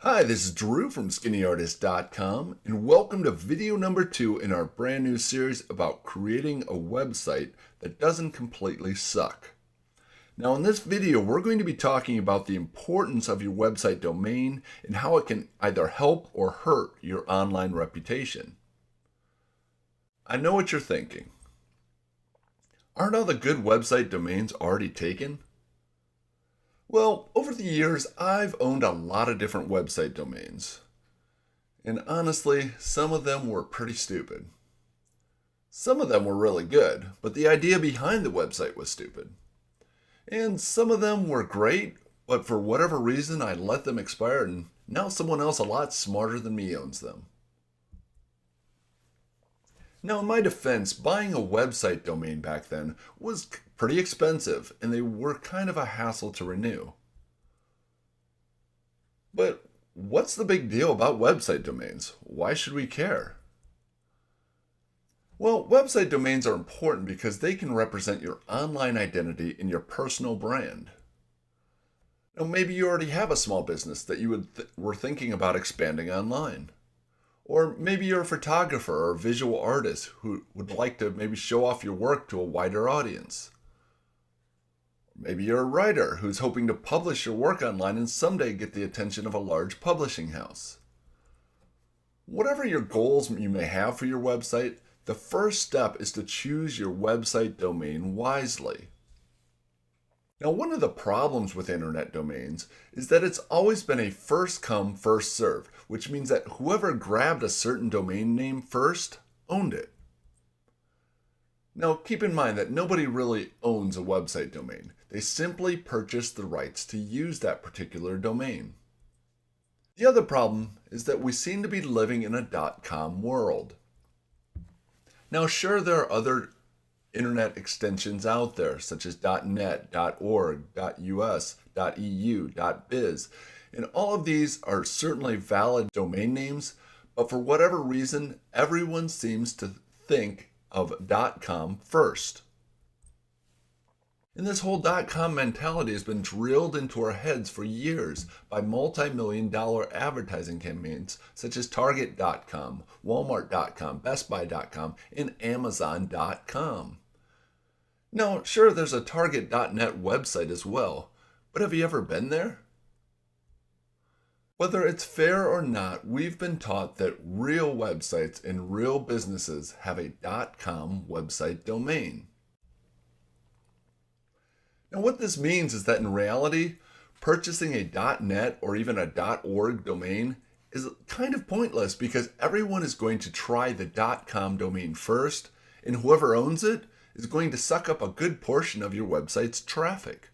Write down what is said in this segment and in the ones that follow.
Hi, this is Drew from skinnyartist.com, and welcome to video number 2 in our brand new series about creating a website that doesn't completely suck. Now in this video, we're going to be talking about the importance of your website domain and how it can either help or hurt your online reputation. I know what you're thinking. Aren't all the good website domains already taken? Well, over the years, I've owned a lot of different website domains. And honestly, some of them were pretty stupid. Some of them were really good, but the idea behind the website was stupid. And some of them were great, but for whatever reason, I let them expire and now someone else a lot smarter than me owns them. Now, in my defense, buying a website domain back then was pretty expensive and they were kind of a hassle to renew. But what's the big deal about website domains? Why should we care? Well, website domains are important because they can represent your online identity and your personal brand. Now, maybe you already have a small business that you were thinking about expanding online. Or maybe you're a photographer or a visual artist who would like to maybe show off your work to a wider audience. Maybe you're a writer who's hoping to publish your work online and someday get the attention of a large publishing house. Whatever your goals you may have for your website, the first step is to choose your website domain wisely. Now, one of the problems with internet domains is that it's always been a first come, first served, which means that whoever grabbed a certain domain name first owned it. Now, keep in mind that nobody really owns a website domain. They simply purchase the rights to use that particular domain. The other problem is that we seem to be living in a .com world. Now, sure, there are other internet extensions out there, such as .net, .org, .us, .eu, .biz, and all of these are certainly valid domain names, but for whatever reason, everyone seems to think of .com first. And this whole .com mentality has been drilled into our heads for years by multi-million-dollar advertising campaigns such as Target.com, Walmart.com, BestBuy.com, and Amazon.com. Now, sure, there's a Target.net website as well, but have you ever been there? Whether it's fair or not, we've been taught that real websites and real businesses have a .com website domain. Now, what this means is that in reality, purchasing a .net or even a .org domain is kind of pointless because everyone is going to try the .com domain first, and whoever owns it is going to suck up a good portion of your website's traffic.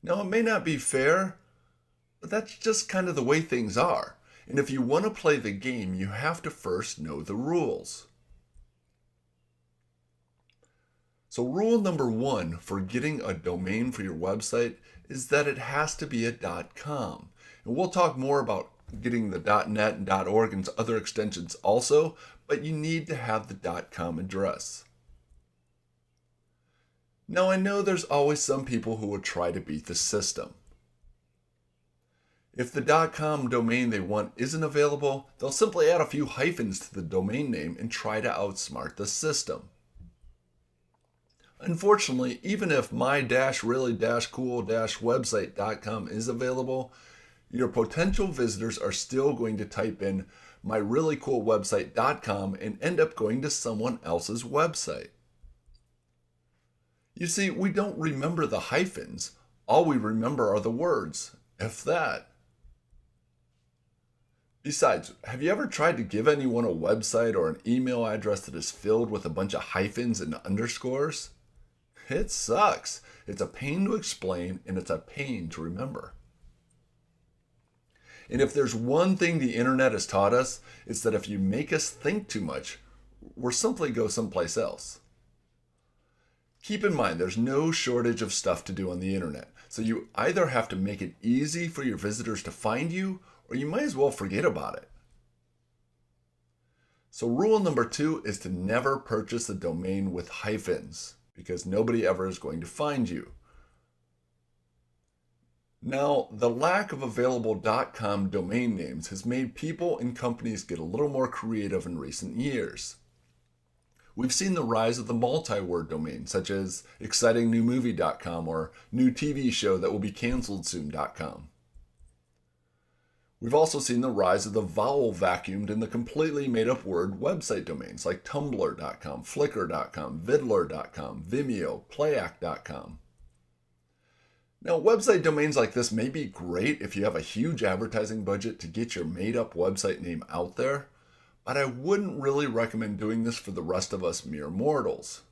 Now, it may not be fair, but that's just kind of the way things are. And if you want to play the game, you have to first know the rules. So rule number 1 for getting a domain for your website is that it has to be a .com. And we'll talk more about getting the .net and .org and other extensions also, but you need to have the .com address. Now, I know there's always some people who will try to beat the system. If the .com domain they want isn't available, they'll simply add a few hyphens to the domain name and try to outsmart the system. Unfortunately, even if my-really-cool-website.com is available, your potential visitors are still going to type in myreallycoolwebsite.com and end up going to someone else's website. You see, we don't remember the hyphens. All we remember are the words, if that. Besides, have you ever tried to give anyone a website or an email address that is filled with a bunch of hyphens and underscores? It sucks. It's a pain to explain and it's a pain to remember. And if there's one thing the internet has taught us, it's that if you make us think too much, we'll simply go someplace else. Keep in mind, there's no shortage of stuff to do on the internet, so you either have to make it easy for your visitors to find you, or you might as well forget about it. So rule number 2 is to never purchase a domain with hyphens, because nobody ever is going to find you. Now, the lack of available .com domain names has made people and companies get a little more creative in recent years. We've seen the rise of the multi-word domain, such as excitingnewmovie.com or new TV show that will be canceled soon.com. We've also seen the rise of the vowel vacuumed and the completely made-up word website domains like tumblr.com, flickr.com, vidler.com, Vimeo, playact.com. Now, website domains like this may be great if you have a huge advertising budget to get your made-up website name out there, but I wouldn't really recommend doing this for the rest of us mere mortals.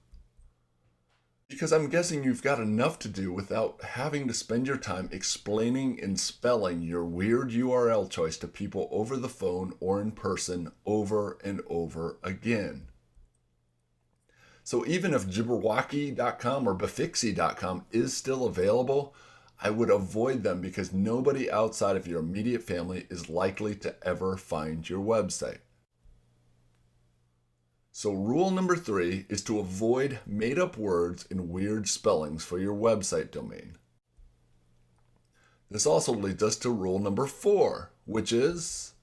Because I'm guessing you've got enough to do without having to spend your time explaining and spelling your weird URL choice to people over the phone or in person over and over again. So even if Jibberwocky.com or Bafixi.com is still available, I would avoid them because nobody outside of your immediate family is likely to ever find your website. So rule number 3 is to avoid made-up words and weird spellings for your website domain. This also leads us to rule number 4, which is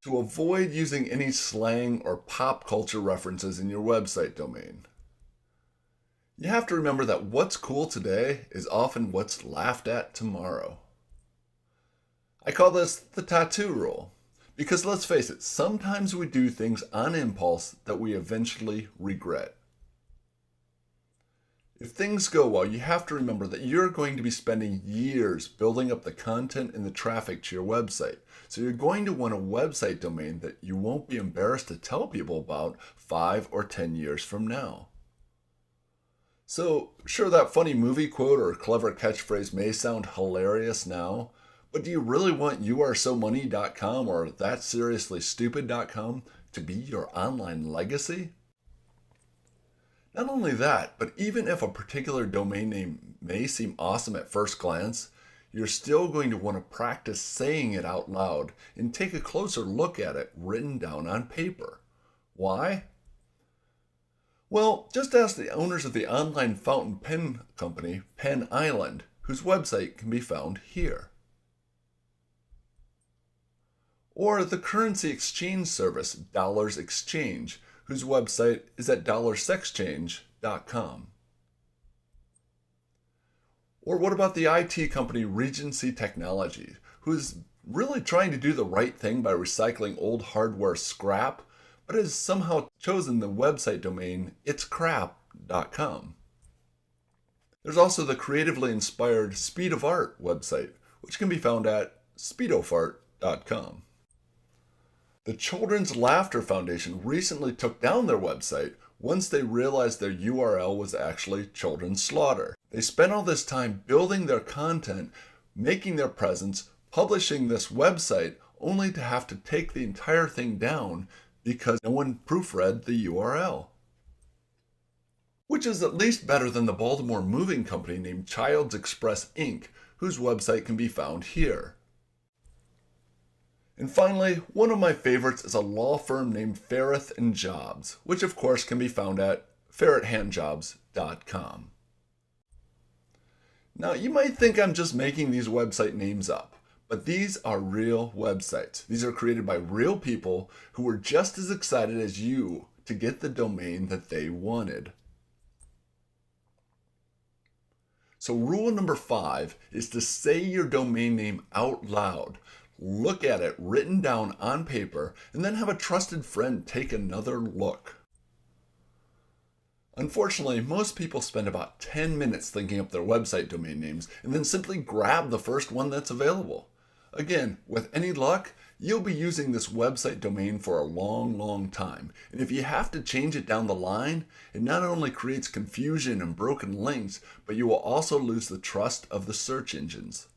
to avoid using any slang or pop culture references in your website domain. You have to remember that what's cool today is often what's laughed at tomorrow. I call this the tattoo rule. Because let's face it, sometimes we do things on impulse that we eventually regret. If things go well, you have to remember that you're going to be spending years building up the content and the traffic to your website. So you're going to want a website domain that you won't be embarrassed to tell people about 5 or 10 years from now. So sure, that funny movie quote or clever catchphrase may sound hilarious now, but do you really want youaresomoney.com or thatseriouslystupid.com to be your online legacy? Not only that, but even if a particular domain name may seem awesome at first glance, you're still going to want to practice saying it out loud and take a closer look at it written down on paper. Why? Well, just ask the owners of the online fountain pen company, Pen Island, whose website can be found here. Or the currency exchange service, Dollars Exchange, whose website is at dollarsexchange.com. Or what about the IT company Regency Technology, who's really trying to do the right thing by recycling old hardware scrap, but has somehow chosen the website domain itscrap.com. There's also the creatively inspired Speed of Art website, which can be found at speedofart.com. The Children's Laughter Foundation recently took down their website once they realized their URL was actually Children's Slaughter. They spent all this time building their content, making their presence, publishing this website, only to have to take the entire thing down because no one proofread the URL. Which is at least better than the Baltimore moving company named Childs Express Inc., whose website can be found here. And finally, one of my favorites is a law firm named Ferreth & Jobs, which of course can be found at ferrethandjobs.com. Now, you might think I'm just making these website names up, but these are real websites. These are created by real people who were just as excited as you to get the domain that they wanted. So rule number 5 is to say your domain name out loud. Look at it written down on paper, and then have a trusted friend take another look. Unfortunately, most people spend about 10 minutes thinking up their website domain names and then simply grab the first one that's available. Again, with any luck, you'll be using this website domain for a long, long time. And if you have to change it down the line, it not only creates confusion and broken links, but you will also lose the trust of the search engines.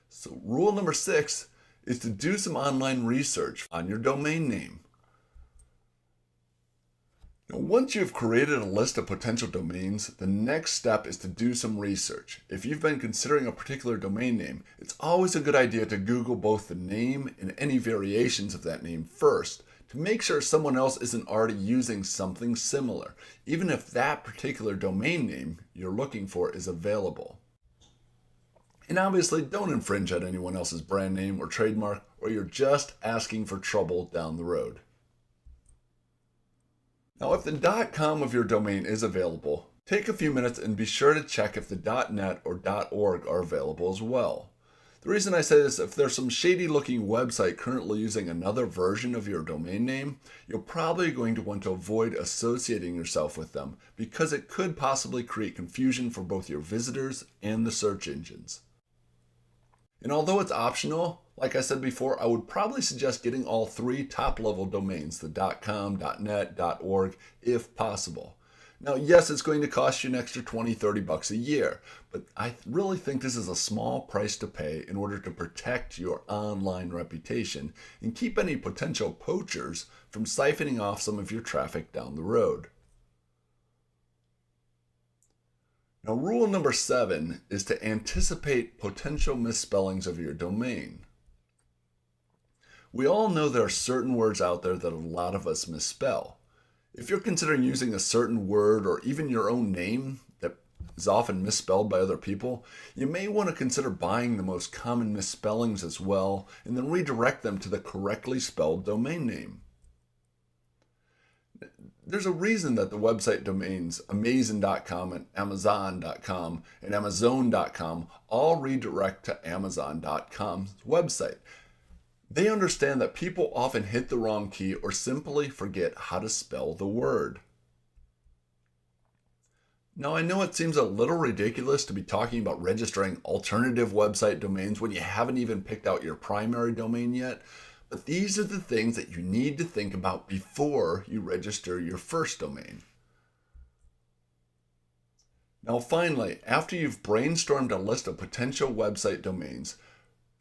So rule number 6 is to do some online research on your domain name. Now, once you've created a list of potential domains, the next step is to do some research. If you've been considering a particular domain name, it's always a good idea to Google both the name and any variations of that name first to make sure someone else isn't already using something similar, even if that particular domain name you're looking for is available. And obviously, don't infringe on anyone else's brand name or trademark, or you're just asking for trouble down the road. Now, if the .com of your domain is available, take a few minutes and be sure to check if the .net or .org are available as well. The reason I say this, if there's some shady looking website currently using another version of your domain name, you're probably going to want to avoid associating yourself with them because it could possibly create confusion for both your visitors and the search engines. And although it's optional, like I said before, I would probably suggest getting all three top-level domains, the .com, .net, .org, if possible. Now, yes, it's going to cost you an extra $20, $30 a year, but I really think this is a small price to pay in order to protect your online reputation and keep any potential poachers from siphoning off some of your traffic down the road. Now, rule number 7 is to anticipate potential misspellings of your domain. We all know there are certain words out there that a lot of us misspell. If you're considering using a certain word or even your own name that is often misspelled by other people, you may want to consider buying the most common misspellings as well and then redirect them to the correctly spelled domain name. There's a reason that the website domains Amazon.com and Amazon.com and Amazon.com all redirect to Amazon.com's website. They understand that people often hit the wrong key or simply forget how to spell the word. Now, I know it seems a little ridiculous to be talking about registering alternative website domains when you haven't even picked out your primary domain yet, but these are the things that you need to think about before you register your first domain. Now, finally, after you've brainstormed a list of potential website domains,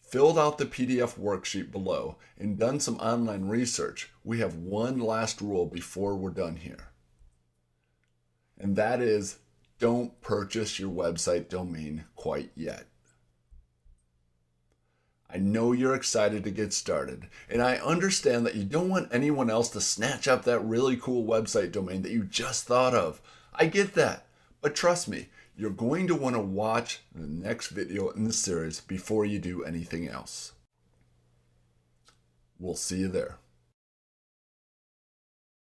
filled out the PDF worksheet below, and done some online research, we have one last rule before we're done here. And that is, don't purchase your website domain quite yet. I know you're excited to get started, and I understand that you don't want anyone else to snatch up that really cool website domain that you just thought of. I get that, but trust me, you're going to want to watch the next video in the series before you do anything else. We'll see you there.